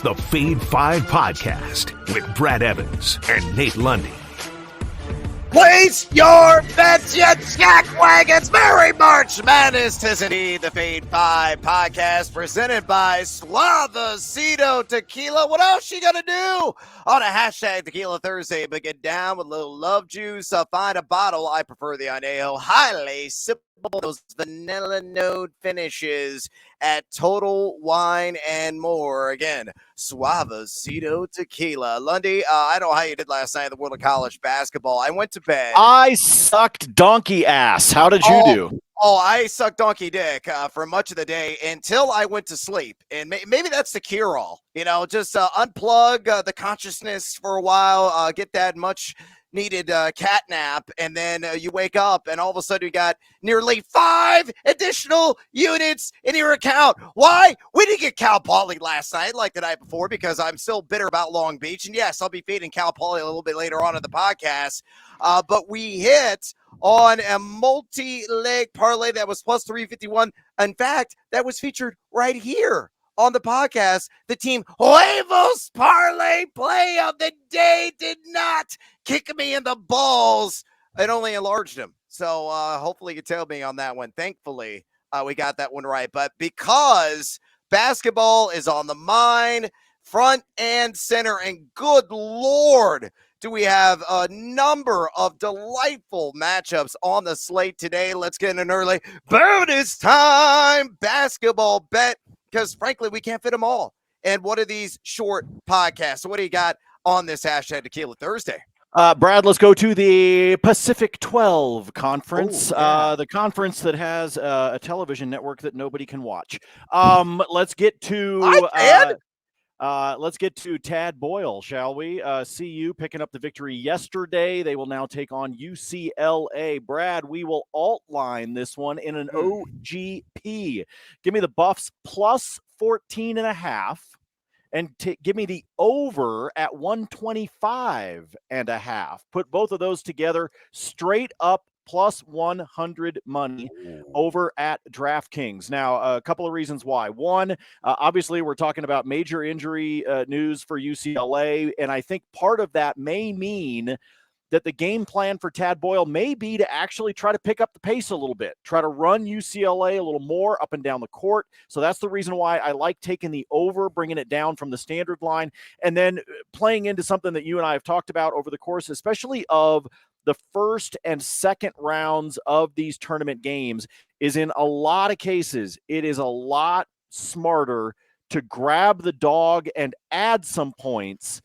the Fade 5 podcast with Brad Evans and Nate Lundy. Place your bets, you jackwagons! Merry March Madness! 'Tis indeed the Fade 5 podcast presented by Suavecito Tequila. What else you gonna do on a hashtag Tequila Thursday? But get down with a little love juice. Find a bottle. I prefer the Añejo. Highly sippable. Those vanilla note finishes at Total Wine and More. Again, Suavecito Tequila. Lundy, I don't know how you did last night in the world of college basketball. I went to bed. I sucked donkey ass. How did you do? Oh, I sucked donkey dick for much of the day until I went to sleep. And maybe that's the cure-all. You know, just unplug the consciousness for a while, get that much needed cat nap, and then you wake up and all of a sudden you got nearly 5 additional units in your account. Why? We didn't get Cal Poly last night like the night before because I'm still bitter about Long Beach. And yes, I'll be feeding Cal Poly a little bit later on in the podcast. But we hit on a multi-leg parlay that was plus 351. In fact, that was featured right here on the podcast. The team Huevos parlay play of the day did not kick me in the balls. It only enlarged him. So hopefully you tell me on that one. Thankfully, we got that one right. But because basketball is on the mind, front and center, and good Lord, do we have a number of delightful matchups on the slate today. Let's get in an early bonus time basketball bet, because frankly, we can't fit them all in one of these short podcasts. So what do you got on this hashtag Tequila Thursday? Brad, let's go to the Pacific 12 conference, Ooh, yeah. the conference that has a television network that nobody can watch. Let's get to Tad Boyle, shall we? CU picking up the victory yesterday. They will now take on UCLA. Brad, we will outline this one in an OGP. Give me the Buffs plus 14.5. And give me the over at 125.5. Put both of those together, straight up plus 100 money over at DraftKings. Now, a couple of reasons why. One, obviously, we're talking about major injury news for UCLA, and I think part of that may mean that the game plan for Tad Boyle may be to actually try to pick up the pace a little bit, try to run UCLA a little more up and down the court. So that's the reason why I like taking the over, bringing it down from the standard line, and then playing into something that you and I have talked about over the course, especially of the first and second rounds of these tournament games, is in a lot of cases, it is a lot smarter to grab the dog and add some points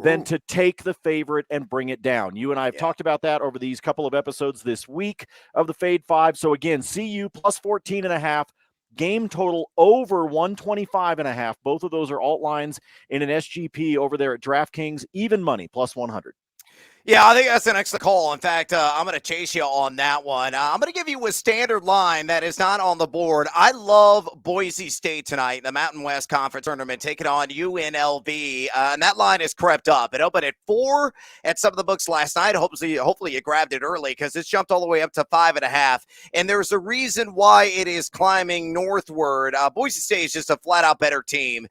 than to take the favorite and bring it down. You and I have talked about that over these couple of episodes this week of the Fade 5. So again, CU plus 14.5, game total over 125.5. Both of those are alt lines in an SGP over there at DraftKings. Even money, plus 100. Yeah, I think that's an excellent call. In fact, I'm going to chase you on that one. I'm going to give you a standard line that is not on the board. I love Boise State tonight in the Mountain West Conference Tournament, taking on UNLV, and that line has crept up. It opened at 4 at some of the books last night. Hopefully you grabbed it early because it's jumped all the way up to 5.5, and there's a reason why it is climbing northward. Boise State is just a flat-out better team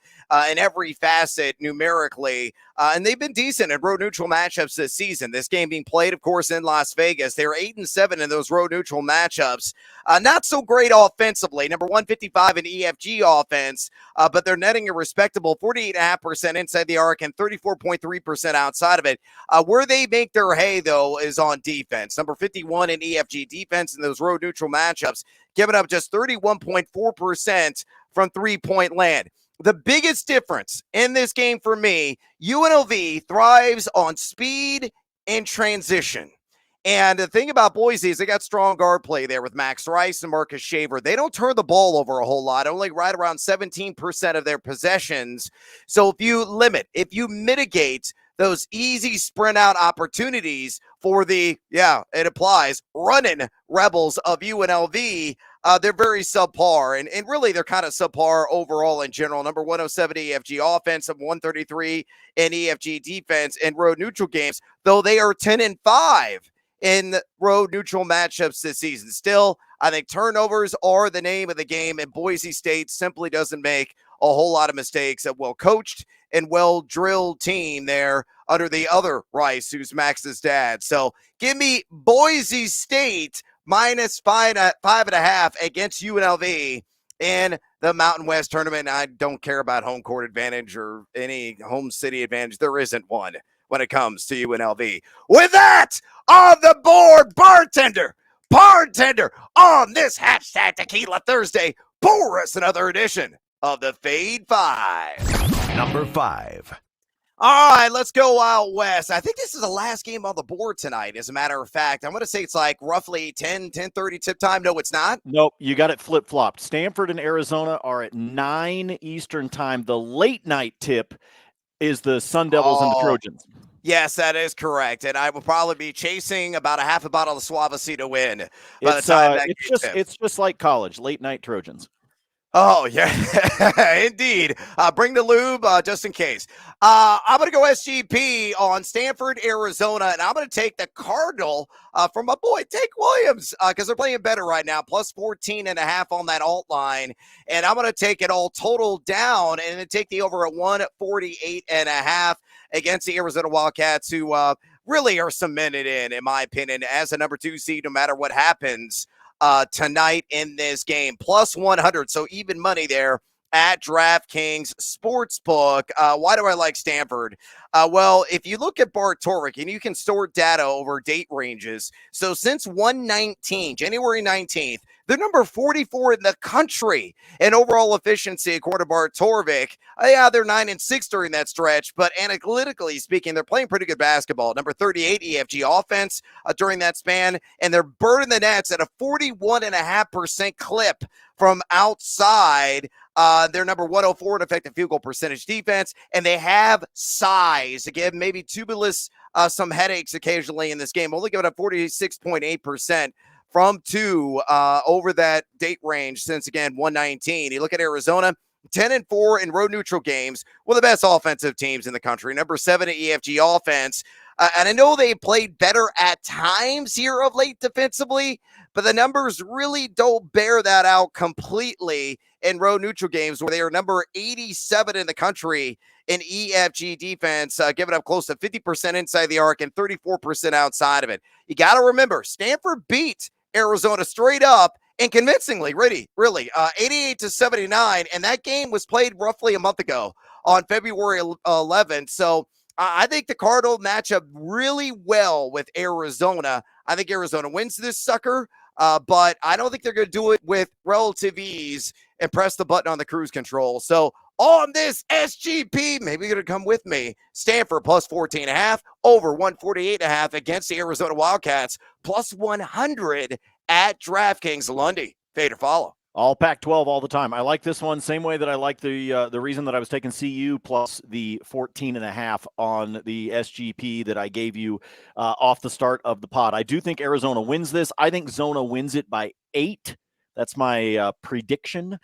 in every facet numerically, and they've been decent in road neutral matchups this season. This game being played, of course, in Las Vegas. They're 8-7 in those road neutral matchups. Not so great offensively. Number 155 in EFG offense, but they're netting a respectable 48.5% inside the arc and 34.3% outside of it. Where they make their hay, though, is on defense. Number 51 in EFG defense in those road neutral matchups, giving up just 31.4% from three-point land. The biggest difference in this game for me, UNLV thrives on speed and transition. And the thing about Boise is they got strong guard play there with Max Rice and Marcus Shaver. They don't turn the ball over a whole lot, only right around 17% of their possessions. So if you mitigate those easy sprint out opportunities for the, it applies, running Rebels of UNLV, they're very subpar, and really they're kind of subpar overall in general. Number 107 EFG offense, 133 in EFG defense in road neutral games, though they are 10-5 in road neutral matchups this season. Still, I think turnovers are the name of the game, and Boise State simply doesn't make a whole lot of mistakes. Well coached and well-drilled team there under the other Rice, who's Max's dad. So give me Boise State minus 5.5 against UNLV in the Mountain West tournament. I don't care about home court advantage or any home city advantage. There isn't one when it comes to UNLV. With that on the board, bartender on this hashtag Tequila Thursday, pour us another edition of the Fade 5. Number 5. All right, let's go out west. I think this is the last game on the board tonight, as a matter of fact. I'm going to say it's like roughly 10:30 tip time. No, it's not. Nope, you got it flip-flopped. Stanford and Arizona are at 9 Eastern time. The late night tip is the Sun Devils and the Trojans. Yes, that is correct. And I will probably be chasing about a half a bottle of Suavecito win by the time that it's just like college, late night Trojans. Oh, yeah, indeed. Bring the lube just in case. I'm going to go SGP on Stanford, Arizona, and I'm going to take the Cardinal from my boy, Take Williams, because they're playing better right now, plus 14.5 on that alt line. And I'm going to take it all total down and then take the over at 148.5 against the Arizona Wildcats, who really are cemented in my opinion, as a number 2 seed, no matter what happens tonight in this game. Plus 100, so even money there at DraftKings Sportsbook. Why do I like Stanford? Well, if you look at Bart Torvik, and you can store data over date ranges, so since 119, January 19th, they're number 44 in the country in overall efficiency, according to Bart Torvik. Yeah, they're 9-6 during that stretch, but analytically speaking, they're playing pretty good basketball. Number 38 EFG offense during that span, and they're burning the nets at a 41.5% clip from outside. They're number 104 in effective field goal percentage defense, and they have size. Again, maybe Tubulis some headaches occasionally in this game. Only giving up 46.8% from 2 over that date range since, again, 119. You look at Arizona, 10-4 in road neutral games, one of the best offensive teams in the country. Number 7 at EFG offense. And I know they played better at times here of late defensively, but the numbers really don't bear that out completely in road neutral games, where they are number 87 in the country in EFG defense, giving up close to 50% inside the arc and 34% outside of it. You got to remember, Stanford beat Arizona straight up and convincingly, really, 88-79, and that game was played roughly a month ago on February 11th. So I think the Cardinal match up really well with Arizona. I think Arizona wins this sucker, but I don't think they're going to do it with relative ease and press the button on the cruise control. So on this SGP, maybe you're going to come with me. Stanford plus 14.5, over 148.5 against the Arizona Wildcats, plus 100 at DraftKings. Lundy, fade or follow. All Pac-12 all the time. I like this one same way that I like the reason that I was taking CU plus the 14.5 on the SGP that I gave you off the start of the pod. I do think Arizona wins this. I think Zona wins it by 8. That's my prediction,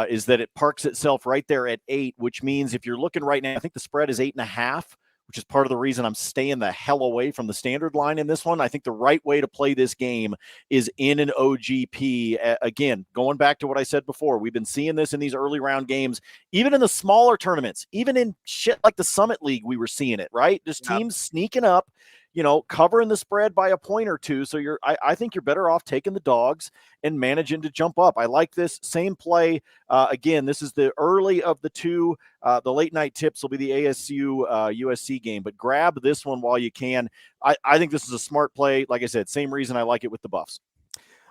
is that it parks itself right there at 8, which means if you're looking right now, I think the spread is 8.5, which is part of the reason I'm staying the hell away from the standard line in this one. I think the right way to play this game is in an OGP. Again, going back to what I said before, we've been seeing this in these early round games, even in the smaller tournaments, even in shit like the Summit League, we were seeing it, right? Just teams sneaking up, covering the spread by a point or two. So I think you're better off taking the dogs and managing to jump up. I like this same play. Again, this is the early of the two. The late night tips will be the ASU USC game, but grab this one while you can. I think this is a smart play. Like I said, same reason I like it with the Buffs.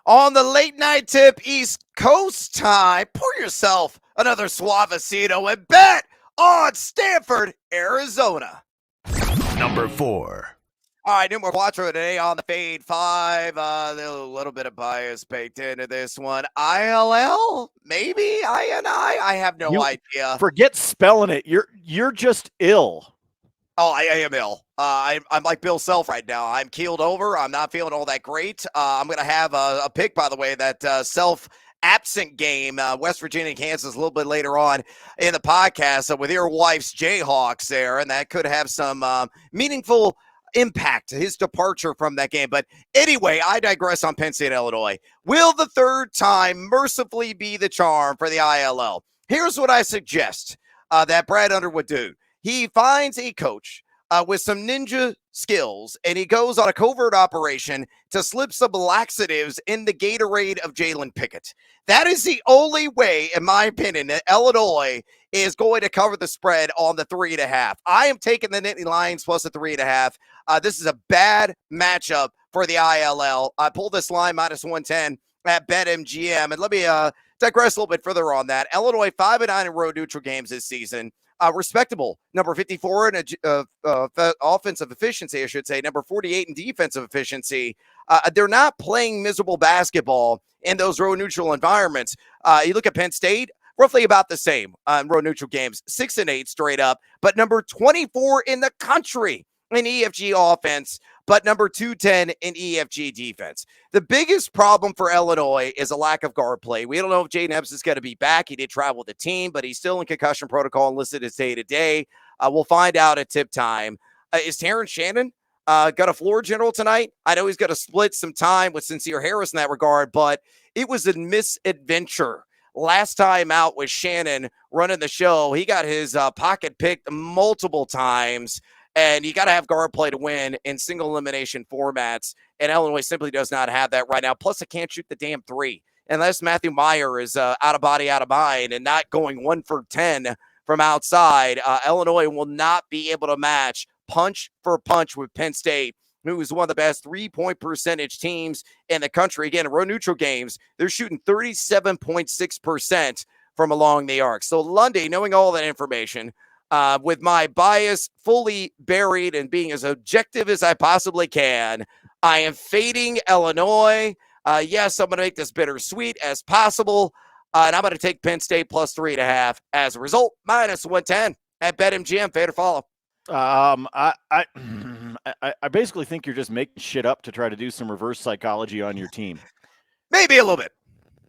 On the late night tip, East Coast time, pour yourself another Suavecito and bet on Stanford, Arizona. Number 4. All right, numero cuatro today on the Fade 5. A little bit of bias baked into this one. ILL? Maybe? INI? I have no idea. Forget spelling it. You're just ill. Oh, I am ill. I'm like Bill Self right now. I'm keeled over. I'm not feeling all that great. I'm going to have a pick, by the way, that Self absent game, West Virginia, Kansas, a little bit later on in the podcast with your wife's Jayhawks there, and that could have some meaningful impact his departure from that game. But anyway, I digress on Penn State, Illinois. Will the third time mercifully be the charm for the ILL? Here's what I suggest that Brad Underwood do. He finds a coach with some ninja skills, and he goes on a covert operation to slip some laxatives in the Gatorade of Jalen Pickett. That is the only way, in my opinion, that Illinois is going to cover the spread on the 3.5. I am taking the Nittany Lions plus the 3.5. This is a bad matchup for the ILL. I pulled this line minus 110 at BetMGM, and let me digress a little bit further on that. Illinois 5-9 in road neutral games this season. Respectable, number 54 in offensive efficiency, I should say, number 48 in defensive efficiency. They're not playing miserable basketball in those road neutral environments. You look at Penn State, roughly about the same in road neutral games, 6-8 straight up, but number 24 in the country in EFG offense, but number 210 in EFG defense. The biggest problem for Illinois is a lack of guard play. We don't know if Jaden Epps is going to be back. He did travel with the team, but he's still in concussion protocol and listed as day-to-day. We'll find out at tip time. Is Terrence Shannon got a floor general tonight? I know he's got to split some time with Sincere Harris in that regard, but it was a misadventure. Last time out with Shannon running the show, he got his pocket picked multiple times. And you got to have guard play to win in single elimination formats. And Illinois simply does not have that right now. Plus, it can't shoot the damn three. Unless Matthew Meyer is out of body, out of mind, and not going 1 for 10 from outside, Illinois will not be able to match punch for punch with Penn State, who is one of the best 3-point percentage teams in the country. Again, in road neutral games, they're shooting 37.6% from along the arc. So Lundy, knowing all that information, with my bias fully buried and being as objective as I possibly can, I am fading Illinois. Yes, I'm going to make this bittersweet as possible, and I'm going to take Penn State plus 3.5 as a result, minus 110 at BetMGM. Fade or follow. I basically think you're just making shit up to try to do some reverse psychology on your team. Maybe a little bit.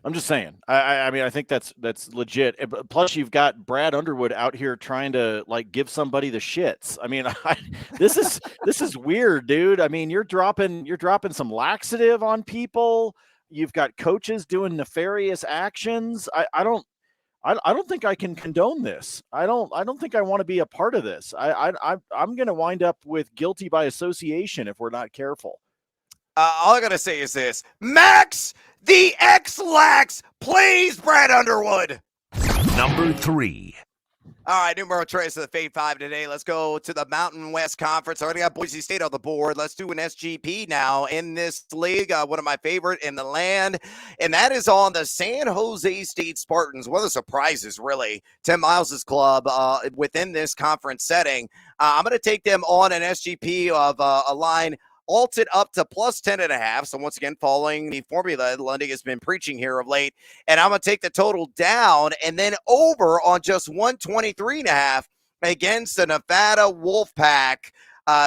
I'm just saying. I mean, I think that's legit. Plus, you've got Brad Underwood out here trying to like give somebody the shits. I mean, this is weird, dude. I mean, you're dropping some laxative on people. You've got coaches doing nefarious actions. I don't think I can condone this. I don't think I want to be a part of this. I'm going to wind up with guilty by association if we're not careful. All I got to say is this. Max the X-Lax, please, Brad Underwood. Number 3. All right, numero tres to the Fade 5 today. Let's go to the Mountain West Conference. I already got Boise State on the board. Let's do an SGP now in this league. One of my favorite in the land, and that is on the San Jose State Spartans. One of the surprises, really. Tim Miles' club within this conference setting. I'm going to take them on an SGP of a line alted up to plus 10.5. So once again, following the formula Lundy has been preaching here of late. And I'm going to take the total down and then over on just 123.5 against the Nevada Wolfpack.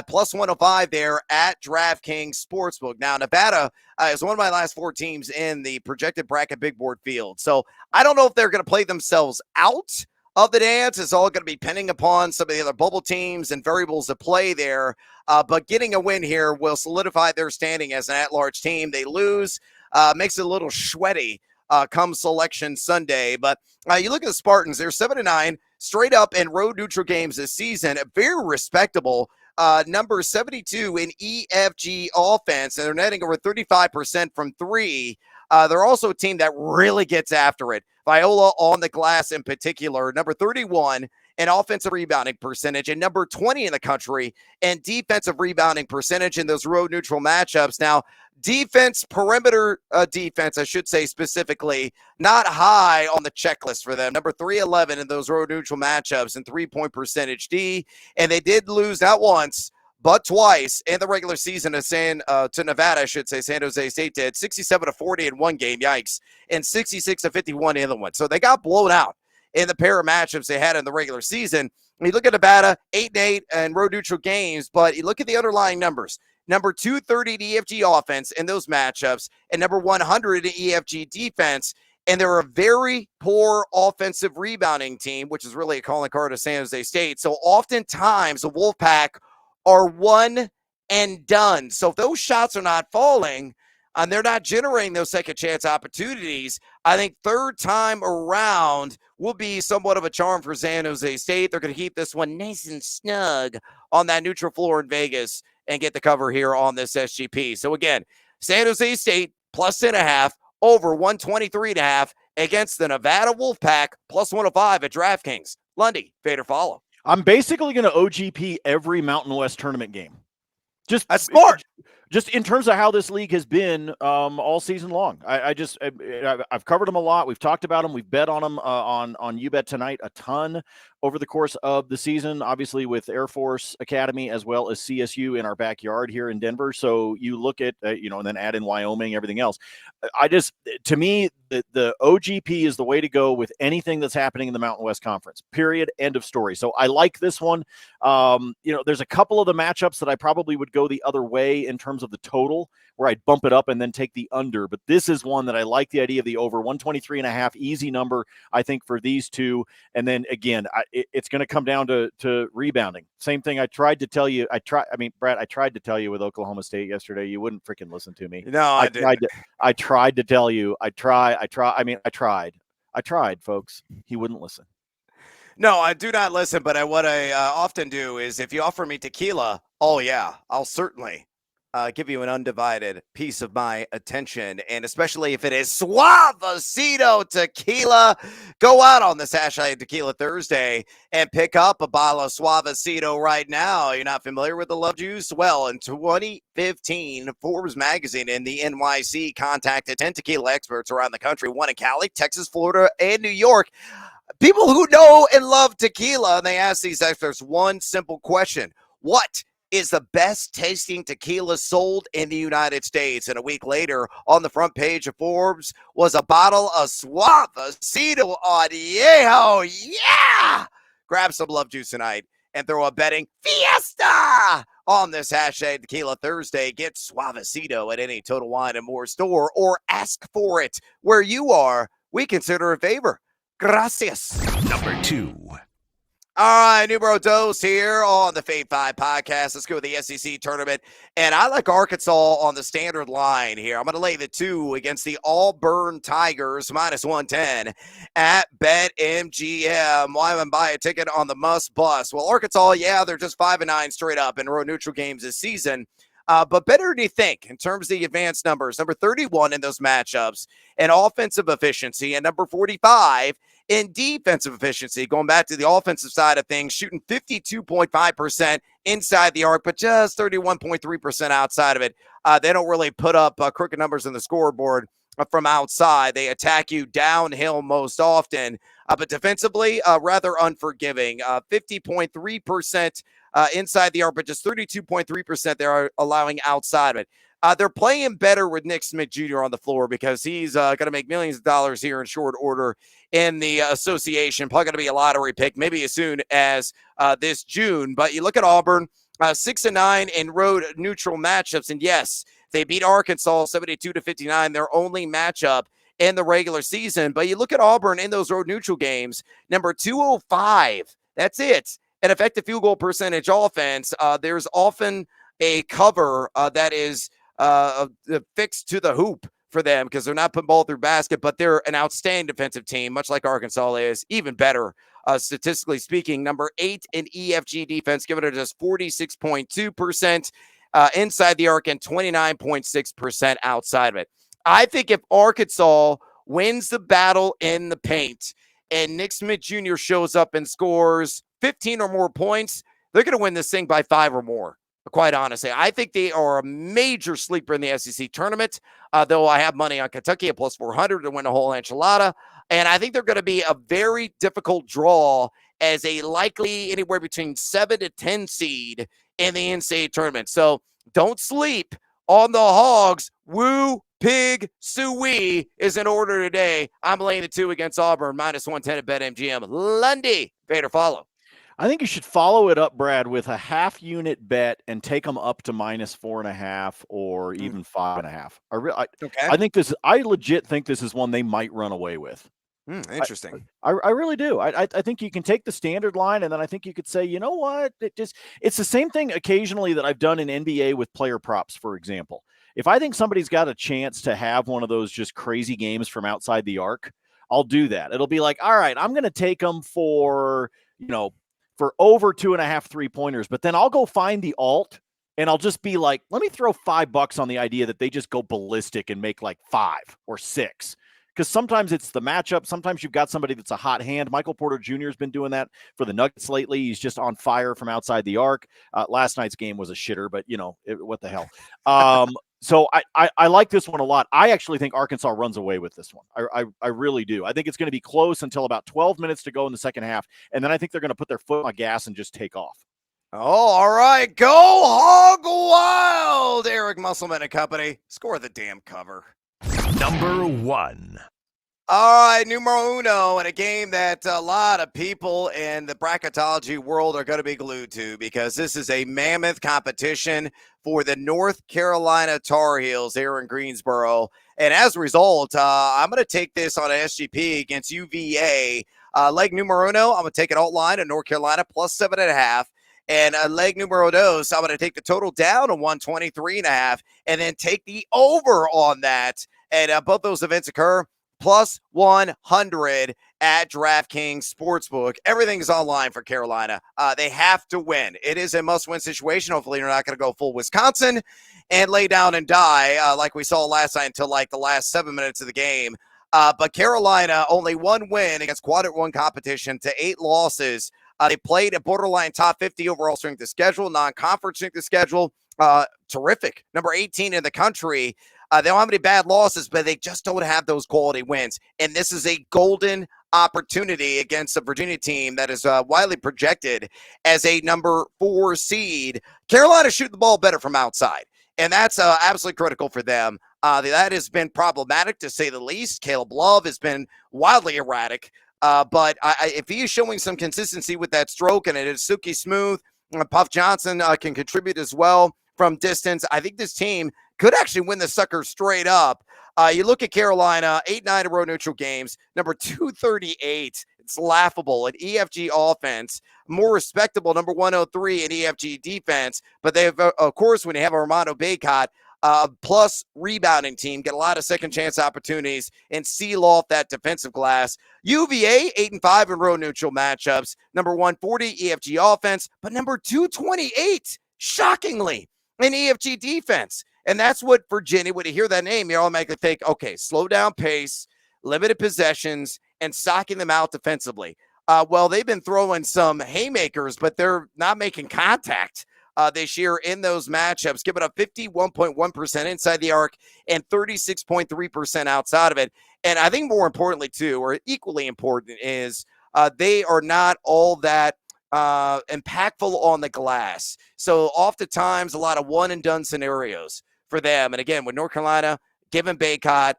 Plus 105 there at DraftKings Sportsbook. Now, Nevada is one of my last 4 teams in the projected bracket big board field. So I don't know if they're going to play themselves out of the dance. It's all going to be pending upon some of the other bubble teams and variables at play there. But getting a win here will solidify their standing as an at-large team. They lose, makes it a little sweaty come Selection Sunday. But you look at the Spartans, they're 7-9 straight up in road neutral games this season. Very respectable. Number 72 in EFG offense, and they're netting over 35% from 3. They're also a team that really gets after it. Viola on the glass in particular, number 31 in offensive rebounding percentage and number 20 in the country in defensive rebounding percentage in those road neutral matchups. Now, defense, perimeter defense, I should say specifically, not high on the checklist for them. Number 311 in those road neutral matchups and 3-point percentage D. And they did lose not once, but twice in the regular season to Nevada, I should say. San Jose State did 67-40 in one game, yikes, and 66-51 in the other one. So they got blown out in the pair of matchups they had in the regular season. You look at Nevada, 8-8 in road neutral games, but you look at the underlying numbers. Number 230 in EFG offense in those matchups, and number 100 in EFG defense. And they're a very poor offensive rebounding team, which is really a calling card of San Jose State. So oftentimes the Wolfpack are one and done. So if those shots are not falling, and they're not generating those second chance opportunities. I think third time around will be somewhat of a charm for San Jose State. They're going to keep this one nice and snug on that neutral floor in Vegas and get the cover here on this SGP. So again, San Jose State +10.5 over 123.5 against the Nevada Wolfpack +105 at DraftKings. Lundy, fade or follow? I'm basically going to OGP every Mountain West tournament game. That's smart. Just in terms of how this league has been all season long. I've covered them a lot. We've talked about them. We've bet on them on UBet Tonight a ton over the course of the season, obviously with Air Force Academy as well as CSU in our backyard here in Denver. So you look at, and then add in Wyoming, everything else. To me, the OGP is the way to go with anything that's happening in the Mountain West Conference, period, end of story. So I like this one. There's a couple of the matchups that I probably would go the other way in terms of the total, where I'd bump it up and then take the under. But this is one that I like the idea of the over 123.5, easy number, I think, for these two. And then again, it's going to come down to rebounding. Same thing I tried to tell you. Brad, I tried to tell you with Oklahoma State yesterday. You wouldn't freaking listen to me. No, I didn't. I tried to tell you. I tried, folks. He wouldn't listen. No, I do not listen, but what I often do is if you offer me tequila, oh yeah, I'll certainly give you an undivided piece of my attention, and especially if it is Suavecito tequila. Go out on this hashtag Tequila Thursday and pick up a bottle of Suavecito right now. You're not familiar with the love juice? Well, in 2015, Forbes magazine and the NYC contacted 10 tequila experts around the country, one in Cali, Texas, Florida, and New York. People who know and love tequila, and they asked these experts one simple question: what is the best tasting tequila sold in the United States? And a week later, on the front page of Forbes was a bottle of Suavecito Añejo. Yeah! Grab some love juice tonight and throw a betting fiesta on this hashtag Tequila Thursday. Get Suavecito at any Total Wine and More store, or ask for it where you are. We consider a favor. Gracias. Number 2. All right, numero dos here on the Fade 5 podcast. Let's go with the SEC tournament. And I like Arkansas on the standard line here. I'm going to lay the 2 against the Auburn Tigers, -110 at BetMGM. Why would buy a ticket on the must bus? Well, Arkansas, yeah, they're just 5-9 straight up in road neutral games this season. But better than you think in terms of the advanced numbers. Number 31 in those matchups in offensive efficiency, and number 45 in defensive efficiency. Going back to the offensive side of things, shooting 52.5% inside the arc, but just 31.3% outside of it. They don't really put up crooked numbers on the scoreboard from outside. They attack you downhill most often, but defensively, rather unforgiving. 50.3% inside the arc, but just 32.3% they're allowing outside of it. They're playing better with Nick Smith Jr. on the floor because he's going to make millions of dollars here in short order in the association. Probably going to be a lottery pick maybe as soon as this June. But you look at Auburn, 6-9 in road neutral matchups. And yes, they beat Arkansas 72-59, their only matchup in the regular season. But you look at Auburn in those road neutral games, number 205. That's it. An effective field goal percentage offense. There's often a cover that is fixed to the hoop for them because they're not putting ball through basket, but they're an outstanding defensive team, much like Arkansas is, even better statistically speaking. Number 8 in EFG defense, giving it just 46.2% inside the arc and 29.6% outside of it. I think if Arkansas wins the battle in the paint and Nick Smith Jr. shows up and scores 15 or more points, they're going to win this thing by 5 or more. Quite honestly, I think they are a major sleeper in the SEC tournament, though I have money on Kentucky at +400 to win a whole enchilada. And I think they're going to be a very difficult draw as a likely anywhere between 7 to 10 seed in the NCAA tournament. So don't sleep on the Hogs. Woo, pig, suey is in order today. I'm laying the 2 against Auburn, -110 at BetMGM. Lundy, fade or follow? I think you should follow it up, Brad, with a half unit bet and take them up to -4.5 or even 5.5. Okay. I legit think this is one they might run away with. Interesting. I really do. I think you can take the standard line, and then I think you could say, you know what? It's the same thing occasionally that I've done in NBA with player props, for example. If I think somebody's got a chance to have one of those just crazy games from outside the arc, I'll do that. It'll be like, all right, I'm going to take them for over 2.5 3-pointers, but then I'll go find the alt and I'll just be like, let me throw $5 on the idea that they just go ballistic and make like 5 or 6. Because sometimes it's the matchup. Sometimes you've got somebody that's a hot hand. Michael Porter Jr. has been doing that for the Nuggets lately. He's just on fire from outside the arc. Last night's game was a shitter, but, what the hell. So I like this one a lot. I actually think Arkansas runs away with this one. I really do. I think it's going to be close until about 12 minutes to go in the second half. And then I think they're going to put their foot on the gas and just take off. Oh, all right. Go hog wild, Eric Musselman and company. Score the damn cover. Number 1. All right, numero uno, and a game that a lot of people in the bracketology world are going to be glued to because this is a mammoth competition for the North Carolina Tar Heels here in Greensboro. And as a result, I'm going to take this on a SGP against UVA. Leg numero uno, I'm going to take an alt line of North Carolina plus 7.5. And leg numero dos, I'm going to take the total down to 123.5 and then take the over on that. And both those events occur plus 100 at DraftKings Sportsbook. Everything's online for Carolina. They have to win. It is a must-win situation. Hopefully, you're not going to go full Wisconsin and lay down and die like we saw last night until like the last 7 minutes of the game. But Carolina, only one win against quadrant 1 competition to 8 losses. They played a borderline top 50 overall strength of schedule, non-conference strength of schedule. Terrific. Number 18 in the country. They don't have any bad losses, but they just don't have those quality wins. And this is a golden opportunity against a Virginia team that is widely projected as a number 4 seed. Carolina shoot the ball better from outside, and that's absolutely critical for them. That has been problematic, to say the least. Caleb Love has been wildly erratic, but if he is showing some consistency with that stroke and it is silky smooth, Puff Johnson can contribute as well from distance. I think this team could actually win the sucker straight up. You look at Carolina, 8-9 road neutral games, number 238. It's laughable. An EFG offense, more respectable, number 103 in EFG defense. But they have, of course, when you have Armando Bacot, plus rebounding team, get a lot of second chance opportunities and seal off that defensive glass. UVA, 8-5 in road neutral matchups, number 140 EFG offense, but number 228, shockingly, in EFG defense. And that's what Virginia, when you hear that name, you automatically think, okay, slow down pace, limited possessions, and socking them out defensively. Well, they've been throwing some haymakers, but they're not making contact this year in those matchups, giving up 51.1% inside the arc and 36.3% outside of it. And I think more importantly, too, or equally important, is they are not all that impactful on the glass. So oftentimes a lot of one and done scenarios for them. And again, with North Carolina, given Bacot,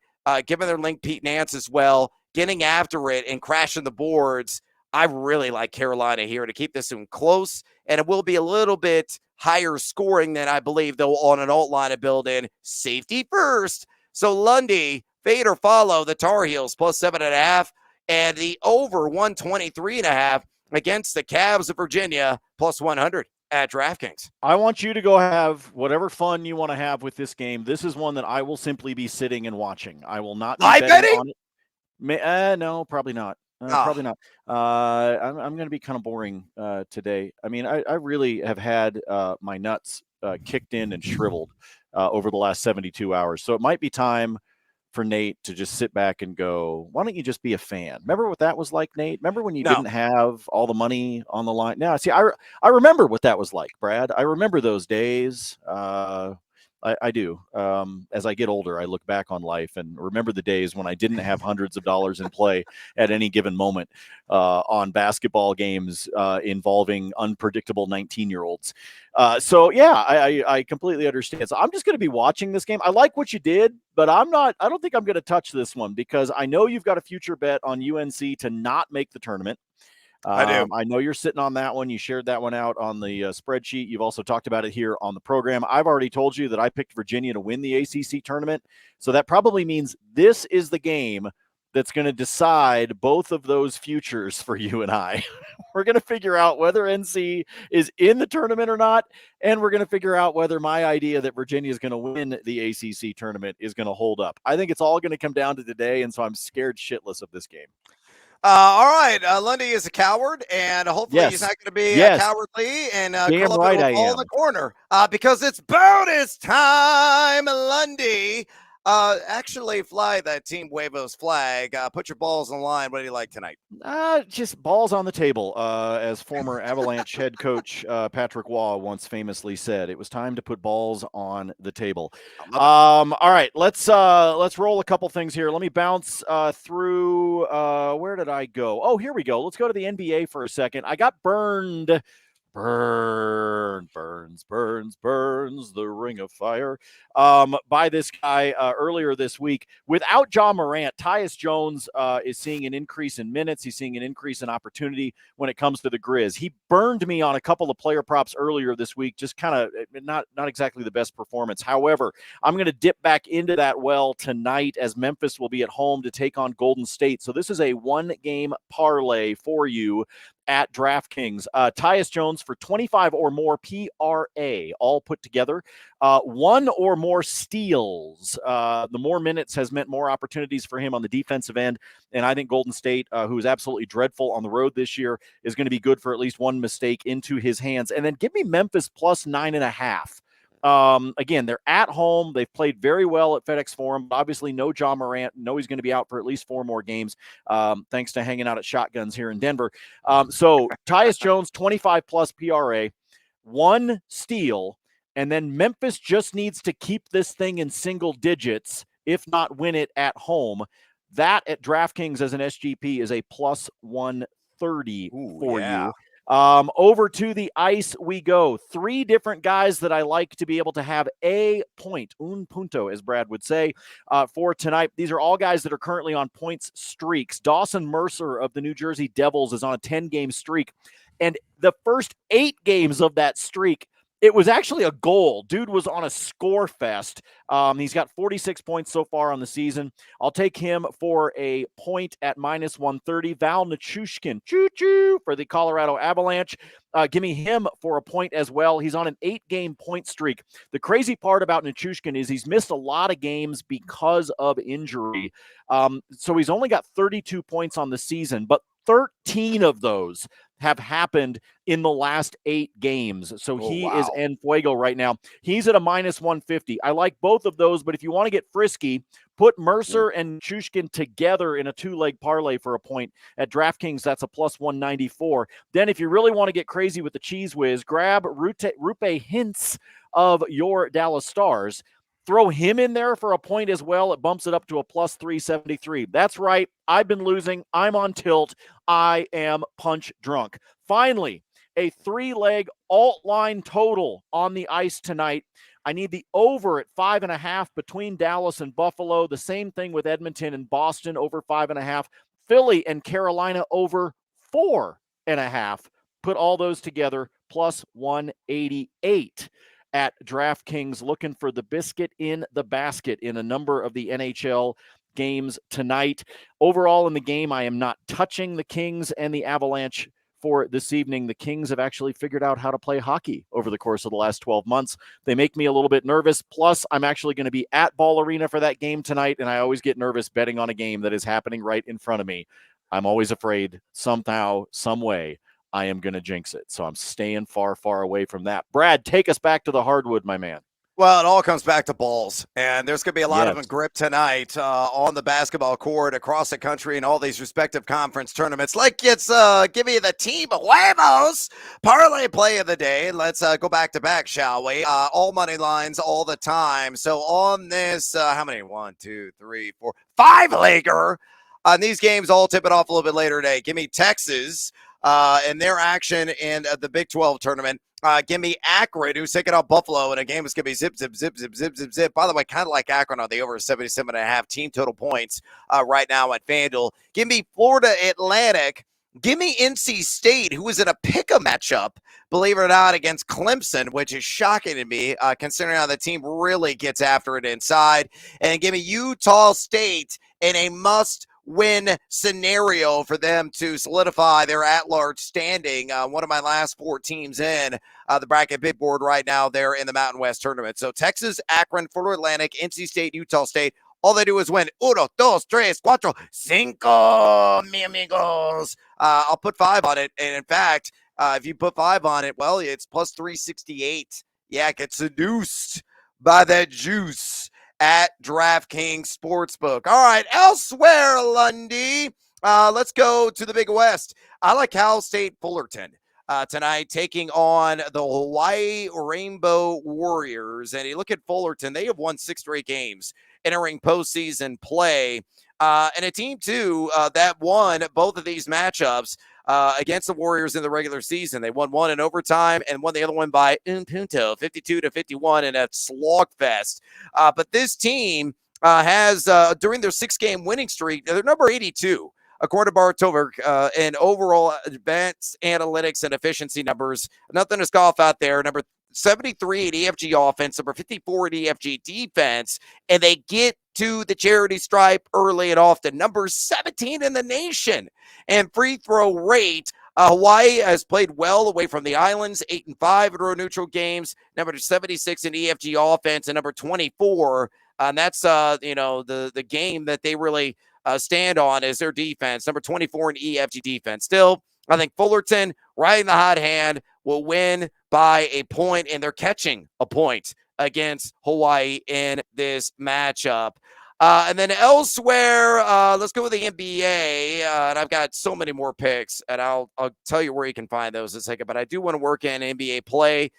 given their link Pete Nance as well, getting after it and crashing the boards, I really like Carolina here to keep this one close. And it will be a little bit higher scoring than I believe they'll on an alt line to build in safety first. So Lundy, fade or follow the Tar Heels plus 7.5 and the over 123.5 against the Cavs of Virginia plus 100 at DraftKings. I want you to go have whatever fun you want to have with this game. This is one that I will simply be sitting and watching. I will not be betting on it. No, probably not. Probably not. I'm going to be kind of boring today. I mean, I really have had my nuts kicked in and shriveled over the last 72 hours. So it might be time for Nate to just sit back and go, why don't you just be a fan? Remember what that was like, Nate? Remember when you didn't have all the money on the line? Now, see, I remember what that was like, Brad. I remember those days. I do. As I get older, I look back on life and remember the days when I didn't have hundreds of dollars in play at any given moment on basketball games involving unpredictable 19-year-olds. So yeah, I completely understand. So I'm just going to be watching this game. I like what you did, but I don't think I'm going to touch this one because I know you've got a future bet on UNC to not make the tournament. I do. I know you're sitting on that one. You shared that one out on the spreadsheet. You've also talked about it here on the program. I've already told you that I picked Virginia to win the ACC tournament. So that probably means this is the game that's going to decide both of those futures for you and I. We're going to figure out whether NC is in the tournament or not, and we're going to figure out whether my idea that Virginia is going to win the ACC tournament is going to hold up. I think it's all going to come down to today, and so I'm scared shitless of this game. All right. Lundy is a coward, and hopefully he's not going to be cowardly and curl up in a ball in the corner because it's bonus time, Lundy. Actually fly that Team Huevos flag. Put your balls in line. What do you like tonight? Just balls on the table. As former Avalanche head coach Patrick Waugh once famously said, it was time to put balls on the table. All right, let's roll a couple things here. Let me bounce through. Where did I go? Oh, here we go. Let's go to the NBA for a second. I got burned. Burns, the ring of fire by this guy earlier this week. Without Ja Morant, Tyus Jones is seeing an increase in minutes. He's seeing an increase in opportunity when it comes to the Grizz. He burned me on a couple of player props earlier this week, just kind of not exactly the best performance. However, I'm going to dip back into that well tonight as Memphis will be at home to take on Golden State. So this is a one-game parlay for you at DraftKings. Tyus Jones for 25 or more PRA, all put together. One or more steals. The more minutes has meant more opportunities for him on the defensive end. And I think Golden State, who is absolutely dreadful on the road this year, is going to be good for at least one mistake into his hands. And then give me Memphis plus 9.5. Again, they're at home. They've played very well at FedEx Forum. Obviously, no Ja Morant. No, he's going to be out for at least 4 more games, thanks to hanging out at Shotguns here in Denver. So Tyus Jones, 25 plus PRA, 1 steal, and then Memphis just needs to keep this thing in single digits, if not win it at home. That at DraftKings as an SGP is a plus 130 for you. Over to the ice we go. 3 different guys that I like to be able to have a point, un punto, as Brad would say, for tonight. These are all guys that are currently on points streaks. Dawson Mercer of the New Jersey Devils is on a 10-game streak. And the first 8 games of that streak, it was actually a goal. Dude was on a score fest. He's got 46 points so far on the season. I'll take him for a point at minus 130. Val Nichushkin, choo-choo, for the Colorado Avalanche. Give me him for a point as well. He's on an 8-game point streak. The crazy part about Nichushkin is he's missed a lot of games because of injury. So he's only got 32 points on the season, but 13 of those have happened in the last 8 games. So he is en fuego right now. He's at a minus 150. I like both of those, but if you want to get frisky, put Mercer and Chushkin together in a 2-leg parlay for a point. At DraftKings, that's a plus 194. Then if you really want to get crazy with the cheese whiz, grab Rupe Hintz of your Dallas Stars. Throw him in there for a point as well. It bumps it up to a plus 373. That's right. I've been losing. I'm on tilt. I am punch drunk. Finally, a 3-leg alt line total on the ice tonight. I need the over at 5.5 between Dallas and Buffalo. The same thing with Edmonton and Boston, over 5.5. Philly and Carolina over 4.5. Put all those together, plus 188. At DraftKings, looking for the biscuit in the basket in a number of the NHL games tonight. Overall in the game, I am not touching the Kings and the Avalanche for this evening. The Kings have actually figured out how to play hockey over the course of the last 12 months. They make me a little bit nervous. Plus, I'm actually going to be at Ball Arena for that game tonight, and I always get nervous betting on a game that is happening right in front of me. I'm always afraid somehow, some way, I am going to jinx it. So I'm staying far, far away from that. Brad, take us back to the hardwood, my man. Well, it all comes back to balls, and there's going to be a lot of them grip tonight on the basketball court across the country in all these respective conference tournaments. Like it's give me the Team Huevos parlay play of the day. Let's go back to back, shall we? All money lines all the time. So on this, how many? 1, 2, 3, 4, 5-legger. On these games, all tip it off a little bit later today. Give me Texas and their action in the Big 12 tournament. Give me Akron, who's taking out Buffalo in a game that's going to be zip, zip, zip, zip, zip, zip, zip. By the way, kind of like Akron on the over 77.5 team total points right now at FanDuel. Give me Florida Atlantic. Give me NC State, who is in a pick-a matchup, believe it or not, against Clemson, which is shocking to me, considering how the team really gets after it inside. And give me Utah State in a must win scenario for them to solidify their at-large standing. One of my last 4 teams in the bracket big board right now, they're in the Mountain West tournament. So Texas, Akron, Florida Atlantic, NC State, Utah State, all they do is win. 1, 2, 3, 4, 5, mi amigos. I'll put 5 on it. And in fact, if you put 5 on it, well, it's plus 368. Yeah, get seduced by that juice at DraftKings Sportsbook. All right, elsewhere, Lundy. Let's go to the Big West. I like Cal State Fullerton tonight taking on the Hawaii Rainbow Warriors. And you look at Fullerton, they have won 6 straight games entering postseason play. And a team, too, that won both of these matchups against the Warriors in the regular season. They won one in overtime and won the other one by un punto, 52-51 in a slogfest. But this team has, during their 6-game winning streak, they're number 82, according to Bartover, in overall advanced analytics and efficiency numbers. Nothing to scoff out there. Number 73 at EFG offense, number 54 at EFG defense, and they get to the charity stripe early and often. Number 17 in the nation and free throw rate. Hawaii has played well away from the islands, 8-5 at road neutral games. Number 76 in EFG offense and number 24. And that's the game that they really stand on is their defense. Number 24 in EFG defense. Still, I think Fullerton, right in the hot hand, will win by a point, and they're catching a point against Hawaii in this matchup. And then elsewhere, let's go with the NBA. And I've got so many more picks, and I'll tell you where you can find those in a second. But I do want to work in NBA play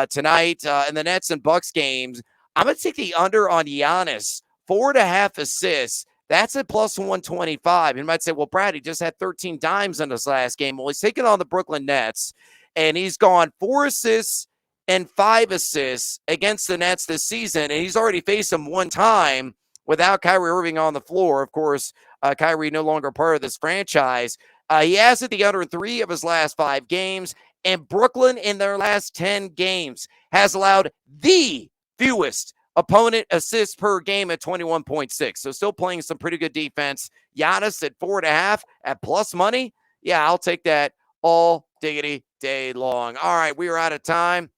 tonight in the Nets and Bucks games. I'm going to take the under on Giannis, 4.5 assists. That's at plus 125. You might say, well, Brad, he just had 13 dimes in his last game. Well, he's taking on the Brooklyn Nets, and he's gone 4 assists and 5 assists against the Nets this season, and he's already faced them one time without Kyrie Irving on the floor. Of course, Kyrie no longer part of this franchise. He has at the under 3 of his last 5 games, and Brooklyn in their last 10 games has allowed the fewest opponent assists per game at 21.6. So still playing some pretty good defense. Giannis at 4.5 at plus money. Yeah, I'll take that all diggity day long. All right, we are out of time.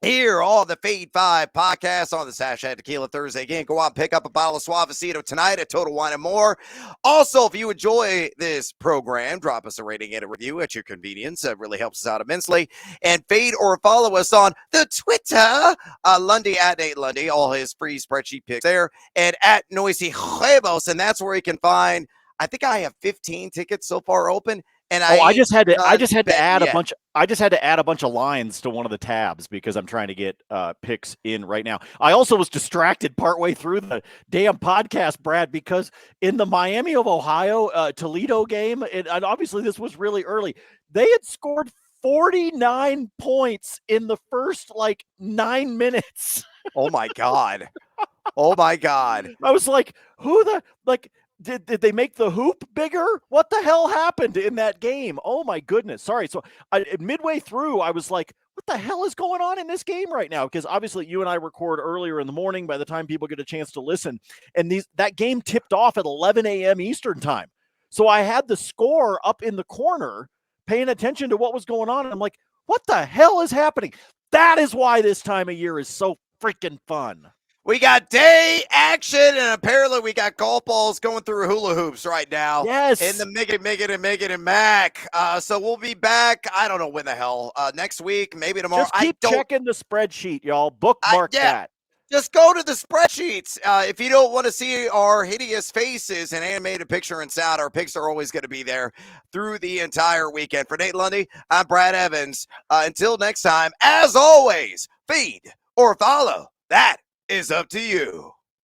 Here on the Fade 5 podcast on this hashtag Tequila Thursday. Again, go out and pick up a bottle of Suavecito tonight at Total Wine & More. Also, if you enjoy this program, drop us a rating and a review at your convenience. That really helps us out immensely. And fade or follow us on the Twitter, Lundy at Nate Lundy, all his free spreadsheet picks there, and at Noisy Huevos. And that's where you can find, I think I have 15 tickets so far open. And I just had to add a bunch of lines to one of the tabs because I'm trying to get picks in right now. I also was distracted partway through the damn podcast, Brad, because in the Miami of Ohio Toledo game, and obviously this was really early, they had scored 49 points in the first 9 minutes. Oh my God. Oh my God. I was like, Did they make the hoop bigger? What the hell happened in that game? Oh, my goodness. Sorry. So midway through, I was like, what the hell is going on in this game right now? Because obviously you and I record earlier in the morning by the time people get a chance to listen. And that game tipped off at 11 a.m. Eastern time. So I had the score up in the corner paying attention to what was going on. And I'm like, what the hell is happening? That is why this time of year is so freaking fun. We got day action, and apparently we got golf balls going through hula hoops right now. Yes. In the Miggin and Mac. So we'll be back, I don't know when the hell, next week, maybe tomorrow. Just keep checking the spreadsheet, y'all. Bookmark that. Just go to the spreadsheets. If you don't want to see our hideous faces and animated picture and sound, our picks are always going to be there through the entire weekend. For Nate Lundy, I'm Brad Evans. Until next time, as always, feed or follow. That is up to you.